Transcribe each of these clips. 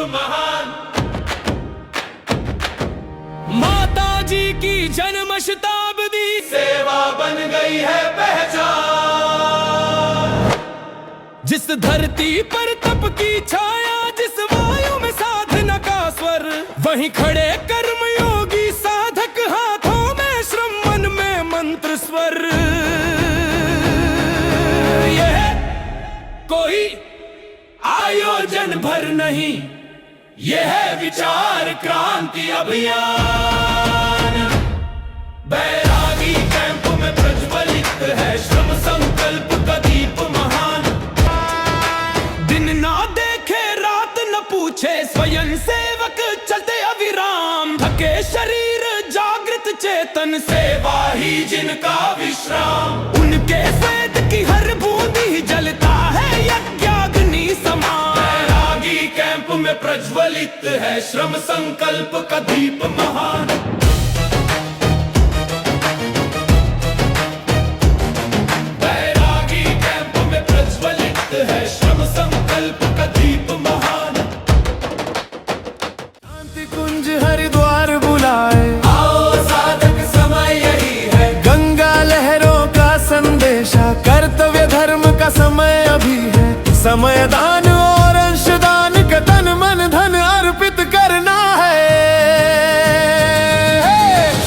महान। माता जी की जन्म शताब्दी सेवा बन गई है पहचान। जिस धरती पर तप की छाया, जिस वायु में साधना का स्वर, वहीं खड़े कर्मयोगी साधक, हाथों में श्रम मन में मंत्र स्वर। यह कोई आयोजन भर नहीं, यह है विचार क्रांति अभियान। बैरागी कैंप में प्रज्वलित है श्रम संकल्प का दीप महान। दिन ना देखे रात न पूछे, स्वयं सेवक चलते अविराम। थके शरीर जागृत चेतन, सेवा ही जिनका विश्राम। उनके स्वेद की हर बूंद ही जलता है यज्ञाग्नि समान। बैरागी कैंप में प्रज्वलित है श्रम संकल्प का दीप महान। बैरागी कैंप में प्रज्वलित है श्रम संकल्प का दीप महान। शांति कुंज हरिद्वार बुलाए, आओ साधक समय यही है। गंगा लहरों का संदेशा, कर्तव्य धर्म का समय अभी है। समय दान और अंशदान का तन मन धन अर्पित करना है।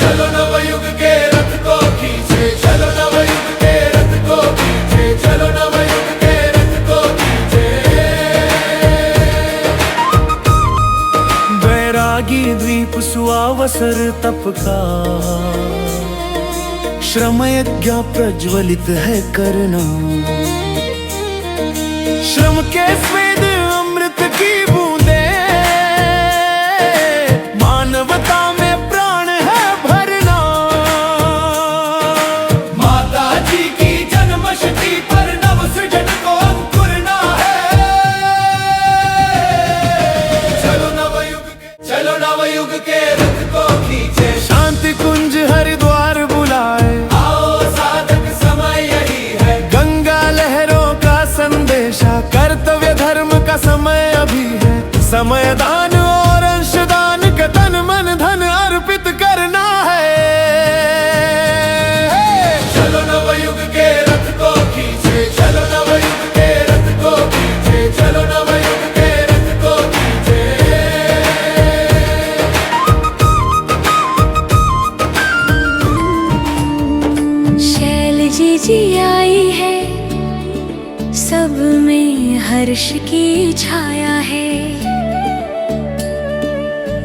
चलो नवयुग के रथ को खींचे, चलो नवयुग के रथ को खींचे, चलो नवयुग के रथ को खींचे। बैरागी द्वीप सुअवसर तप का, श्रम यज्ञ प्रज्वलित है करना। श्रम के स्वेद अमृत की बूंदे, मानवता में प्राण है भरना। माता जी की जन्मशती पर नव सृजन को अंकुरना है। चलो नवयुग के रथ को खींचे। शांति कुंज हरिद्वार बुलाए, आओ साधक समय यही है। गंगा लहरों का संदेशा, कर्तव्य धर्म का समय अभी है। समय दान और अंशदान का तन मन धन अर्पित करना है। चलो नवयुग के रथ को खींचे, चलो नवयुग के रथ को खींचे, चलो नवयुग के रथ को खींचे। शैल जी आई है, सब में हर्ष की छाया है।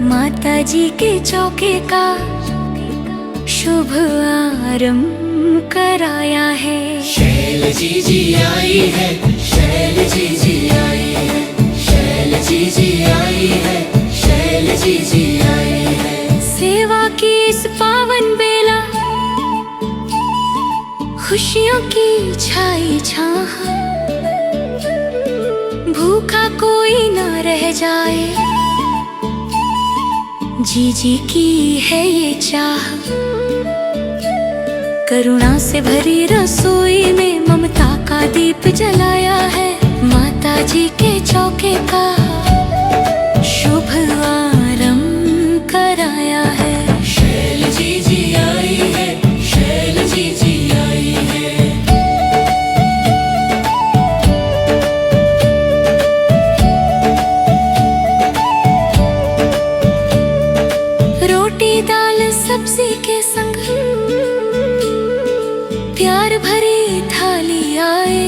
माता जी के चौके का शुभ आरंभ कराया है। शैल जी आई है, शैल जी आई है, शैल जी आई है, शैल जी आई है। सेवा की इस पावन बेला, खुशियों की छाई छाह, भूखा कोई न रह जाए, जी की है ये चाह। करुणा से भरी रसोई में ममता का दीप जलाया है। माता जी के चौके का शुभ आरंभ कराया है। शैल जी आई है, शैल जी आई है। रोटी दाल सब्जी के संग प्यार भरी थाली आए,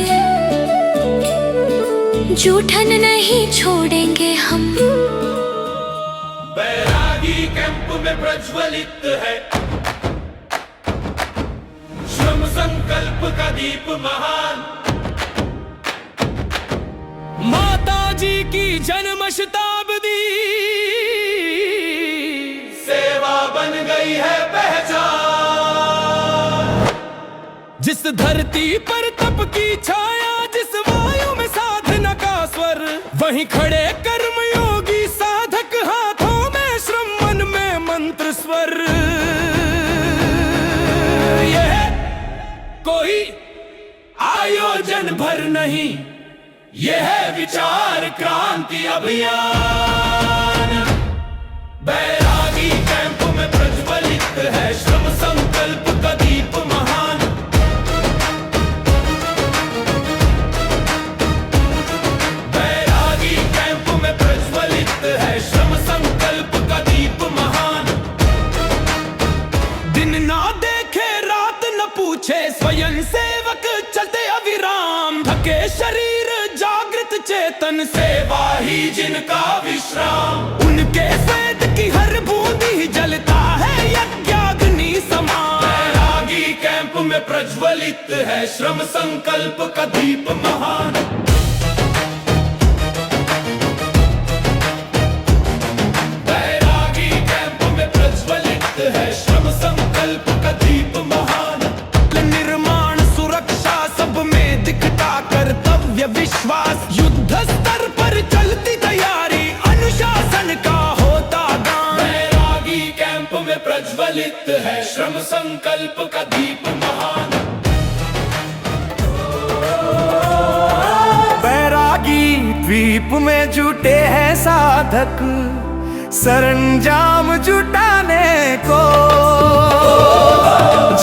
जूठन नहीं छोड़ेंगे हम। बैरागी कैंप में प्रज्वलित है श्रम संकल्प का दीप महान। माता जी की जन्म शताब्दी सेवा बन गई है पहचान। जिस धरती पर तप की छाया, जिस वायु में साधना का स्वर, वहीं खड़े कर्मयोगी साधक, हाथों में श्रम मन में मंत्र स्वर। यह कोई आयोजन भर नहीं, ये है विचार क्रांति अभियान। बैरागी कैंप में प्रज्वलित है श्रम संकल्प का दीप महान। बैरागी कैंप में प्रज्वलित है श्रम संकल्प का दीप महान। दिन ना देखे रात न पूछे स्वयं सेवक चलते अविराम। थके शरीर जागृत चेतन सेवा ही जिनका विश्राम। उनके स्वेद की हर बूंद ही जलता है यज्ञाग्नि समान। बैरागी कैंप में प्रज्वलित है श्रम संकल्प का दीप महान। बैरागी कैंप में प्रज्वलित है श्रम संकल्प का दीप महान। निर्माण सुरक्षा सब में दिखता कर्तव्य विश्वास। युद्ध स्तर पर चलती तैयारी अनुशासन का होता गान। बैरागी कैंप में प्रज्वलित है श्रम संकल्प का दीप महान। बैरागी द्वीप में जुटे हैं साधक सरंजाम जुटाने को।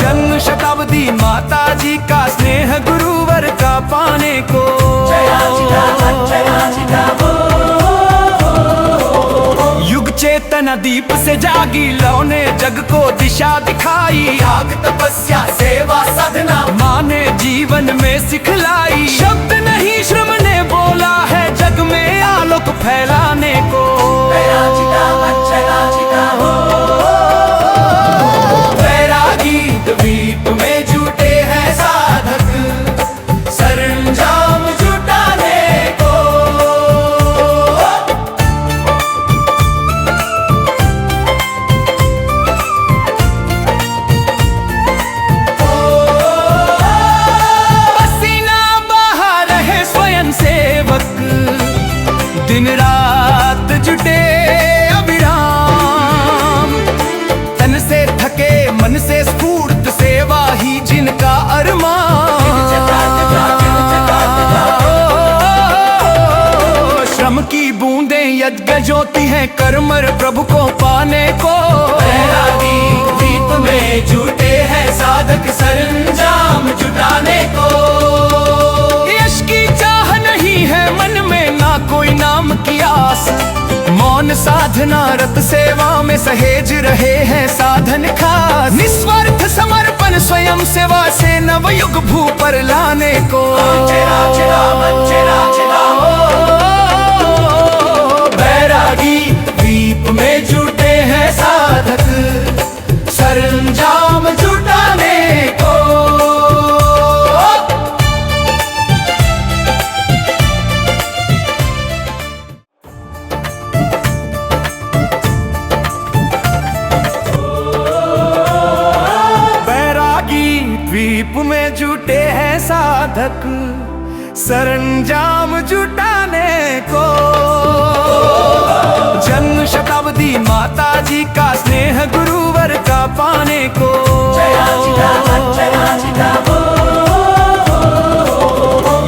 जन्म शताब्दी माता जी का स्नेह गुरुवर का पाने को। युग चेतना दीप से जागी लौने जग को दिशा दिखाई। त्याग तपस्या सेवा साधना माँ ने जीवन में सिखलाई। शब्द नहीं श्रम ने बोला है जग में आलोक फैलाने को। बैरागी द्वीप में जुटे हैं साधक सरंजाम जुटाने को। पसीना बहा रहे स्वयं सेवक दिन रात जुटे अविराम। तन से थके मन से स्फूर्त सेवा ही जिनका अरमान। श्रम की बूंदें यज्ञ ज्योति हैं करमर प्रभु को पाने को। बैरागी द्वीप में जुटे हैं साधक सरंजाम जुटाने को। यश की चाह नहीं है मन में ना कोई नाम की आस। मौन साधना रत सेवा में सहेज रहे हैं साधन खास। निस्वार्थ समर्पण स्वयं सेवा से नवयुग भू पर लाने को। बैरागी द्वीप में जुटे हैं साधक सरंजाम जुटाने को। द्वीप में जुटे हैं साधक सरंजाम जुटाने को। जन्म शताब्दी माता जी का स्नेह गुरुवर का पाने को।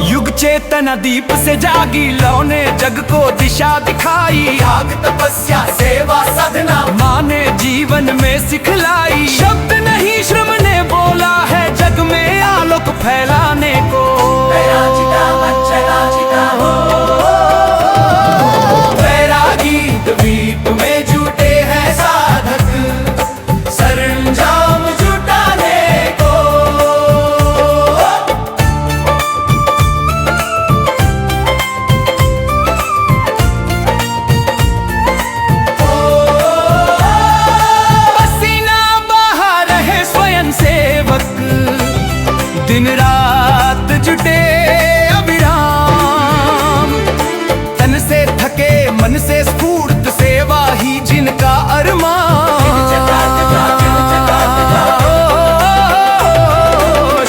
युग चेतना दीप से जागी लौने जग को दिशा दिखाई। त्याग तपस्या सेवा साधना माँ ने जीवन में सिखलाई। शब्द नहीं श्रम ने बोला है जग में आलोक फैलाने को। बैरागी द्वीप में जुटे हैं साधक सरंजाम जुटाने को। पसीना बहा रहे स्वयं सेवक दिन रात जुटे अविराम। तन से थके मन से स्फूर्त सेवा ही जिनका अरमान।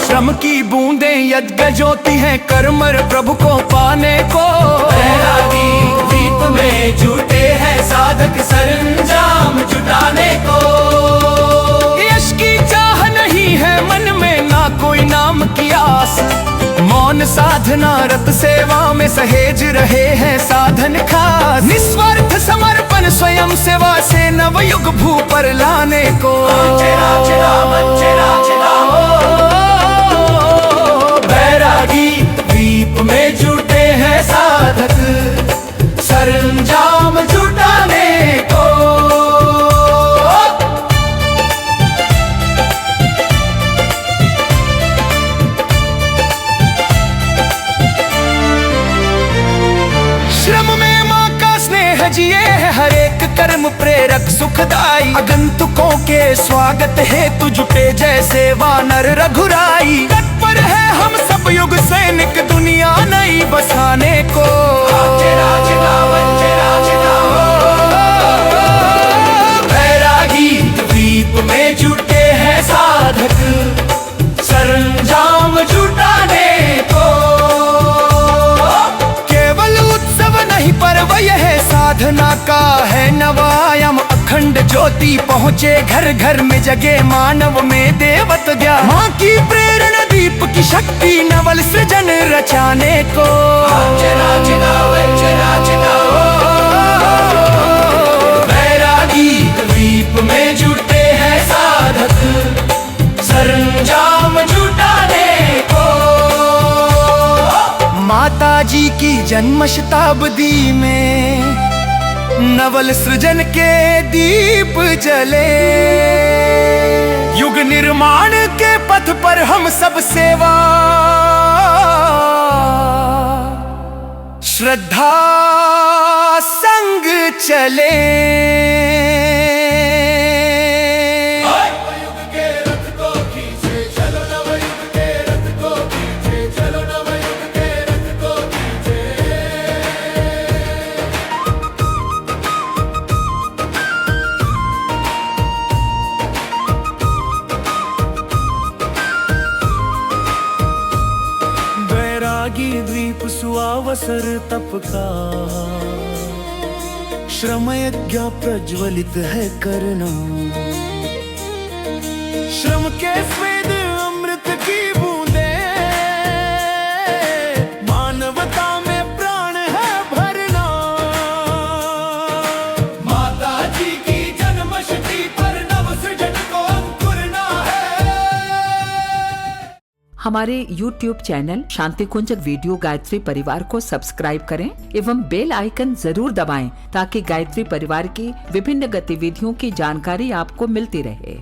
श्रम की बूंदें यज्ञ ज्योति हैं करमर प्रभु को पाने को। बैरागी द्वीप में जुटे हैं साधक सरंजाम जुटाने को। यश की चाह नहीं है मन में ना कोई नाम की आस। मौन मौन साधना रत सेवा में सहेज रहे हैं साधन खास। निस्वार्थ समर्पण स्वयं सेवा से नवयुग भू पर लाने को। बैरागी द्वीप में जुटे हैं साधक सरंजाम जुटाने को। श्रम में माँ का स्नेह जिए है हर एक कर्म प्रेरक सुखदाई। आगंतुकों के स्वागत हेतु जुटे जैसे वानर रघुराई। तत्पर है हम सब युग सैनिक दुनिया नई बसाने को। बैरागी द्वीप में जुटे हैं साधक सरंजाम जुटाने को। केवल उत्सव नहीं पर्व यह साधना का है नवायम। अखंड ज्योति पहुँचे घर घर में जगे मानव में देवत ज्ञान। माँ की प्रेरणा दीप की शक्ति नवल सृजन रचाने को। बैरागी द्वीप में जुटे हैं साधक सरंजाम जुटाने को। माता जी की जन्म शताब्दी में नवल सृजन के दीप जले। युग निर्माण के पथ पर हम सब सेवा श्रद्धा संग चले। बैरागी द्वीप सुअवसर तप का श्रम यज्ञ प्रज्वलित है करना। श्रम के स्वेद अमृत की बूंदे मानवता में प्राण है भरना। माता जी की जन्मशती पर नव सृजन को अंकुरना है। हमारे YouTube चैनल शांति कुंज वीडियो गायत्री परिवार को सब्सक्राइब करें एवं बेल आइकन जरूर दबाएं ताकि गायत्री परिवार की विभिन्न गतिविधियों की जानकारी आपको मिलती रहे।